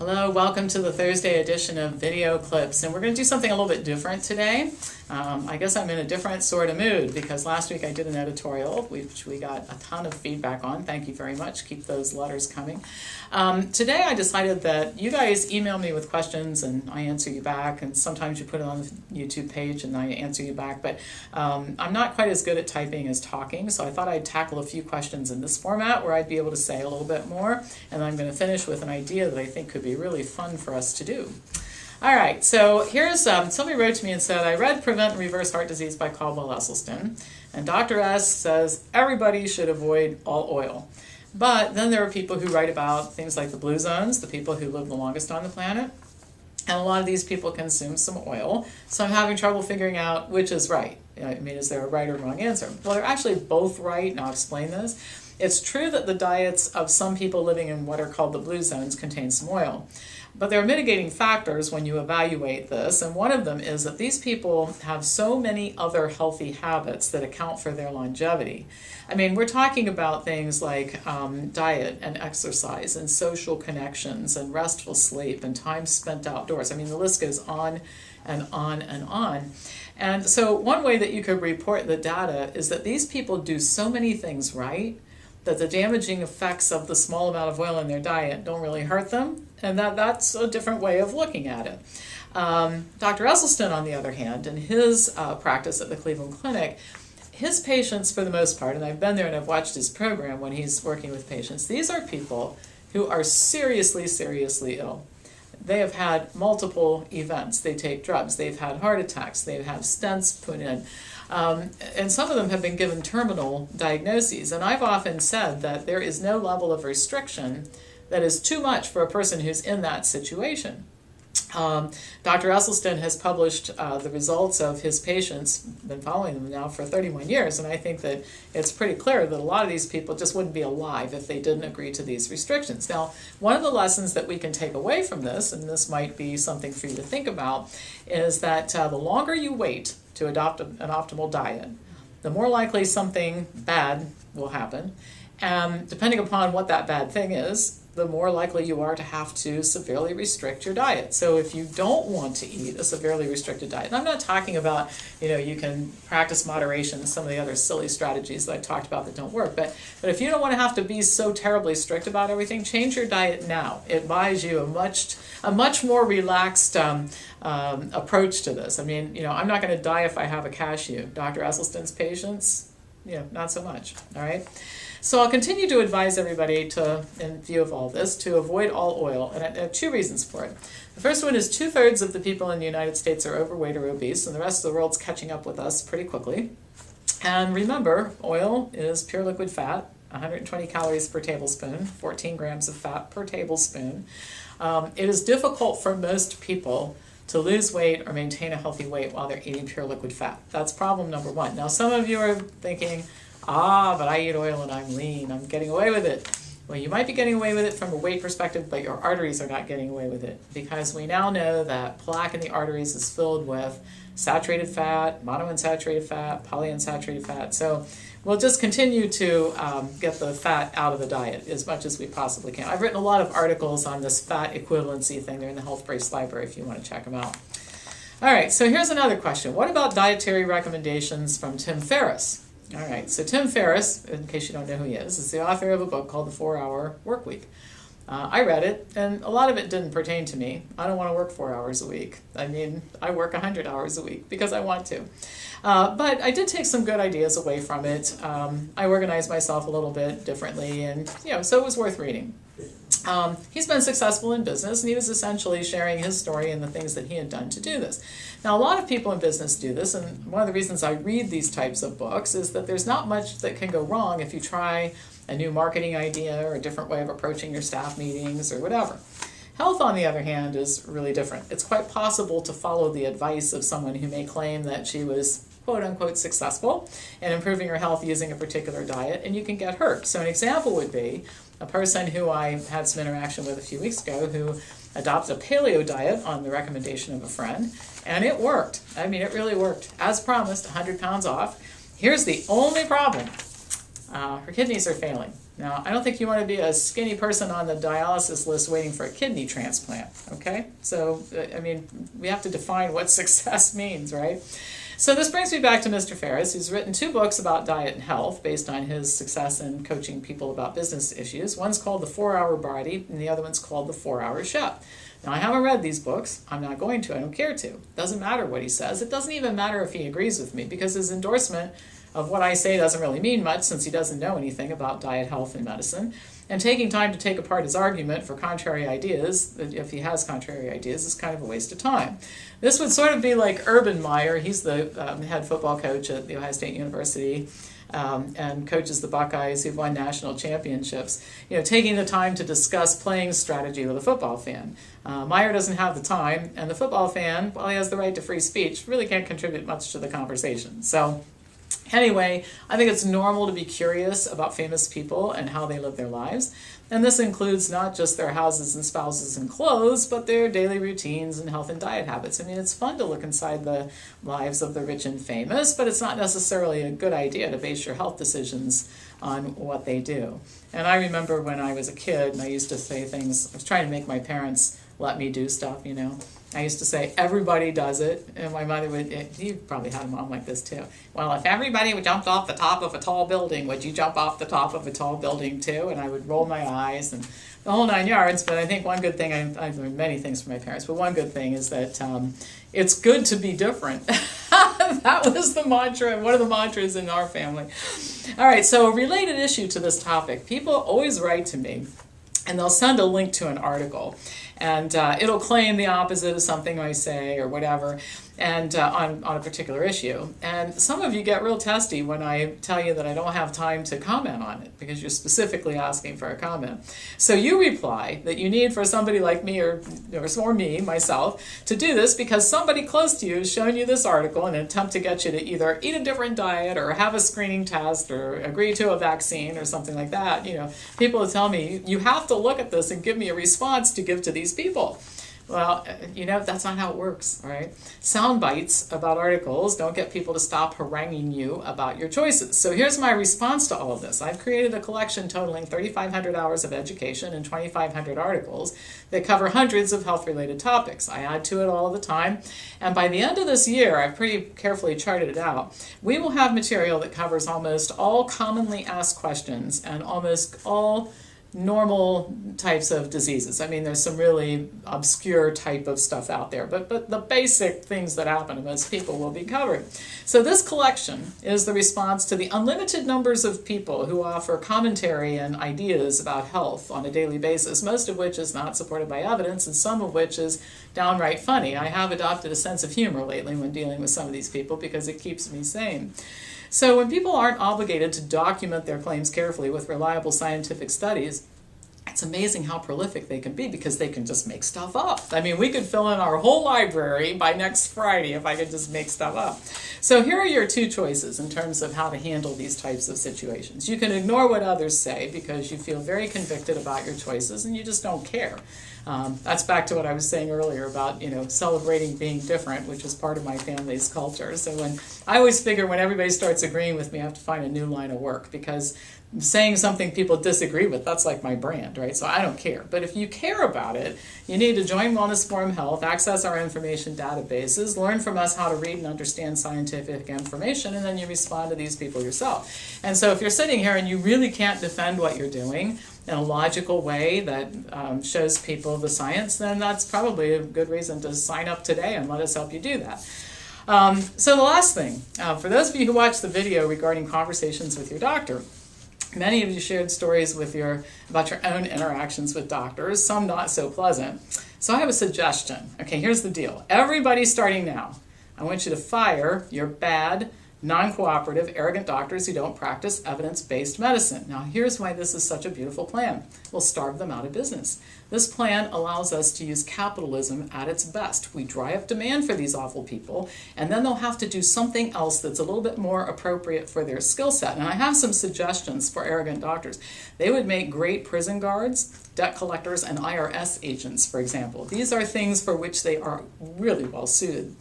Hello, welcome to the Thursday edition of Video Clips, and we're going to do something a little bit different today. I guess I'm in a different sort of mood because last week I did an editorial, which we got a ton of feedback on. Thank you very much. Keep those letters coming. Today I decided that you guys email me with questions and I answer you back, and sometimes you put it on the YouTube page and I answer you back, but I'm not quite as good at typing as talking, so I thought I'd tackle a few questions in this format where I'd be able to say a little bit more, and I'm going to finish with an idea that I think could be really fun for us to do. All right, so here's, somebody wrote to me and said, I read Prevent and Reverse Heart Disease by Caldwell-Esselstyn, and Dr. S says everybody should avoid all oil. But then there are people who write about things like the blue zones, the people who live the longest on the planet, and a lot of these people consume some oil, so I'm having trouble figuring out which is right. I mean, is there a right or wrong answer? Well, they're actually both right, and I'll explain this. It's true that the diets of some people living in what are called the blue zones contain some oil. But there are mitigating factors when you evaluate this, and one of them is that these people have so many other healthy habits that account for their longevity. I mean, we're talking about things like diet and exercise and social connections and restful sleep and time spent outdoors. I mean, the list goes on and on and on. And so one way that you could report the data is that these people do so many things right that the damaging effects of the small amount of oil in their diet don't really hurt them, and that's a different way of looking at it. Dr. Esselstyn, on the other hand, in his practice at the Cleveland Clinic, his patients, for the most part, and I've been there and I've watched his program when he's working with patients, these are people who are seriously, seriously ill. They have had multiple events. They take drugs. They've had heart attacks. They've had stents put in. And some of them have been given terminal diagnoses. And I've often said that there is no level of restriction that is too much for a person who's in that situation. Dr. Esselstyn has published the results of his patients, been following them now for 31 years, and I think that it's pretty clear that a lot of these people just wouldn't be alive if they didn't agree to these restrictions. Now, one of the lessons that we can take away from this, and this might be something for you to think about, is that the longer you wait to adopt an optimal diet, the more likely something bad will happen, and depending upon what that bad thing is, the more likely you are to have to severely restrict your diet. So if you don't want to eat a severely restricted diet, and I'm not talking about, you can practice moderation and some of the other silly strategies that I talked about that don't work, but if you don't want to have to be so terribly strict about everything, change your diet now. It buys you a much more relaxed approach to this. I mean, I'm not going to die if I have a cashew. Dr. Esselstyn's patients, not so much, all right? So I'll continue to advise everybody to, in view of all this, to avoid all oil, and I have two reasons for it. The first one is 2/3 of the people in the United States are overweight or obese, and the rest of the world's catching up with us pretty quickly. And remember, oil is pure liquid fat, 120 calories per tablespoon, 14 grams of fat per tablespoon. It is difficult for most people to lose weight or maintain a healthy weight while they're eating pure liquid fat. That's problem number one. Now, some of you are thinking, but I eat oil and I'm lean, I'm getting away with it. Well, you might be getting away with it from a weight perspective, but your arteries are not getting away with it, because we now know that plaque in the arteries is filled with saturated fat, monounsaturated fat, polyunsaturated fat. So we'll just continue to get the fat out of the diet as much as we possibly can. I've written a lot of articles on this fat equivalency thing. They're in the Health Brace Library if you want to check them out. All right, so here's another question. What about dietary recommendations from Tim Ferriss? All right, so Tim Ferriss, in case you don't know who he is the author of a book called The 4-Hour Workweek. I read it, and a lot of it didn't pertain to me. I don't want to work 4 hours a week. I mean, I work 100 hours a week because I want to. But I did take some good ideas away from it. I organized myself a little bit differently, and so it was worth reading. He's been successful in business, and he was essentially sharing his story and the things that he had done to do this. Now, a lot of people in business do this, and one of the reasons I read these types of books is that there's not much that can go wrong if you try a new marketing idea or a different way of approaching your staff meetings or whatever. Health, on the other hand, is really different. It's quite possible to follow the advice of someone who may claim that she was quote-unquote successful in improving her health using a particular diet, and you can get hurt. So an example would be a person who I had some interaction with a few weeks ago who adopted a paleo diet on the recommendation of a friend, and it worked. I mean, it really worked. As promised, 100 pounds off. Here's the only problem. Her kidneys are failing. Now, I don't think you want to be a skinny person on the dialysis list waiting for a kidney transplant, okay? So, I mean, we have to define what success means, right? So this brings me back to Mr. Ferris, who's written 2 books about diet and health based on his success in coaching people about business issues. One's called The 4-Hour Body, and the other one's called The 4-Hour Chef. Now, I haven't read these books. I'm not going to. I don't care to. Doesn't matter what he says. It doesn't even matter if he agrees with me, because his endorsement of what I say doesn't really mean much, since he doesn't know anything about diet, health, and medicine. And taking time to take apart his argument for contrary ideas, if he has contrary ideas, is kind of a waste of time. This would sort of be like Urban Meyer. He's the head football coach at The Ohio State University, and coaches the Buckeyes, who've won national championships, taking the time to discuss playing strategy with a football fan. Meyer doesn't have the time, and the football fan, while he has the right to free speech, really can't contribute much to the conversation. So anyway, I think it's normal to be curious about famous people and how they live their lives. And this includes not just their houses and spouses and clothes, but their daily routines and health and diet habits. I mean, it's fun to look inside the lives of the rich and famous, but it's not necessarily a good idea to base your health decisions on what they do. And I remember when I was a kid, and I used to say things, I was trying to make my parents let me do stuff, I used to say, everybody does it, and my mother would, you probably had a mom like this too. Well, if everybody jumped off the top of a tall building, would you jump off the top of a tall building too? And I would roll my eyes and the whole 9 yards. But I think one good thing, I've learned many things from my parents, but one good thing is that it's good to be different. That was the mantra, one of the mantras in our family. All right, so a related issue to this topic. People always write to me, and they'll send a link to an article. And it'll claim the opposite of something I say or whatever, and on a particular issue. And some of you get real testy when I tell you that I don't have time to comment on it, because you're specifically asking for a comment. So you reply that you need for somebody like me or me, myself, to do this because somebody close to you has shown you this article in an attempt to get you to either eat a different diet or have a screening test or agree to a vaccine or something like that. People will tell me, you have to look at this and give me a response to give to these people. Well, that's not how it works, all right? Sound bites about articles don't get people to stop haranguing you about your choices. So here's my response to all of this. I've created a collection totaling 3,500 hours of education and 2,500 articles that cover hundreds of health-related topics. I add to it all the time. And by the end of this year, I've pretty carefully charted it out, we will have material that covers almost all commonly asked questions and almost all normal types of diseases. I mean, there's some really obscure type of stuff out there, but the basic things that happen to most people will be covered. So this collection is the response to the unlimited numbers of people who offer commentary and ideas about health on a daily basis, most of which is not supported by evidence, and some of which is downright funny. I have adopted a sense of humor lately when dealing with some of these people because it keeps me sane. So when people aren't obligated to document their claims carefully with reliable scientific studies, it's amazing how prolific they can be because they can just make stuff up. I mean, we could fill in our whole library by next Friday if I could just make stuff up. So here are your 2 choices in terms of how to handle these types of situations. You can ignore what others say because you feel very convicted about your choices and you just don't care. That's back to what I was saying earlier about, celebrating being different, which is part of my family's culture. So I always figure when everybody starts agreeing with me, I have to find a new line of work because saying something people disagree with, that's like my brand, right? So I don't care. But if you care about it, you need to join Wellness Forum Health, access our information databases, learn from us how to read and understand scientific information, and then you respond to these people yourself. And so if you're sitting here and you really can't defend what you're doing in a logical way that shows people the science, then that's probably a good reason to sign up today and let us help you do that. So the last thing, for those of you who watched the video regarding conversations with your doctor, many of you shared stories about your own interactions with doctors, some not so pleasant. So I have a suggestion. Okay, here's the deal. Everybody starting now, I want you to fire your bad, non-cooperative, arrogant doctors who don't practice evidence-based medicine. Now, here's why this is such a beautiful plan. We'll starve them out of business. This plan allows us to use capitalism at its best. We dry up demand for these awful people, and then they'll have to do something else that's a little bit more appropriate for their skill set. And I have some suggestions for arrogant doctors. They would make great prison guards, debt collectors, and IRS agents, for example. These are things for which they are really well suited.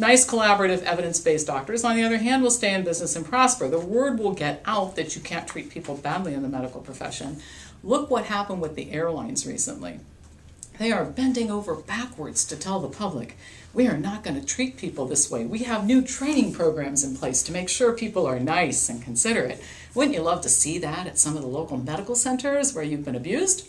Nice, collaborative, evidence-based doctors, on the other hand, will stay in business and prosper. The word will get out that you can't treat people badly in the medical profession. Look what happened with the airlines recently. They are bending over backwards to tell the public, we are not going to treat people this way. We have new training programs in place to make sure people are nice and considerate. Wouldn't you love to see that at some of the local medical centers where you've been abused?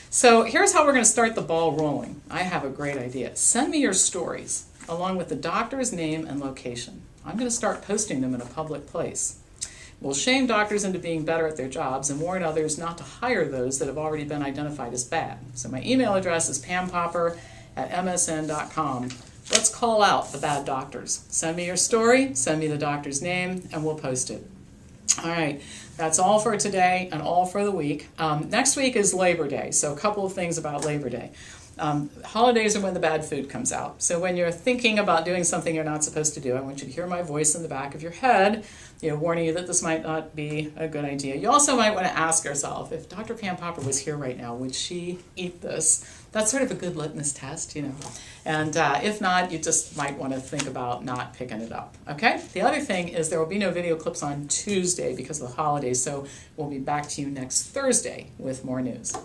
So here's how we're going to start the ball rolling. I have a great idea. Send me your stories along with the doctor's name and location. I'm going to start posting them in a public place. We'll shame doctors into being better at their jobs and warn others not to hire those that have already been identified as bad. So my email address is pampopper@msn.com. Let's call out the bad doctors. Send me your story, send me the doctor's name, and we'll post it. All right, that's all for today and all for the week. Next week is Labor Day, so a couple of things about Labor Day. Holidays are when the bad food comes out. So when you're thinking about doing something you're not supposed to do, I want you to hear my voice in the back of your head, warning you that this might not be a good idea. You also might want to ask yourself, if Dr. Pam Popper was here right now, would she eat this? That's sort of a good litmus test, And if not, you just might want to think about not picking it up, okay? The other thing is there will be no video clips on Tuesday because of the holidays, so we'll be back to you next Thursday with more news.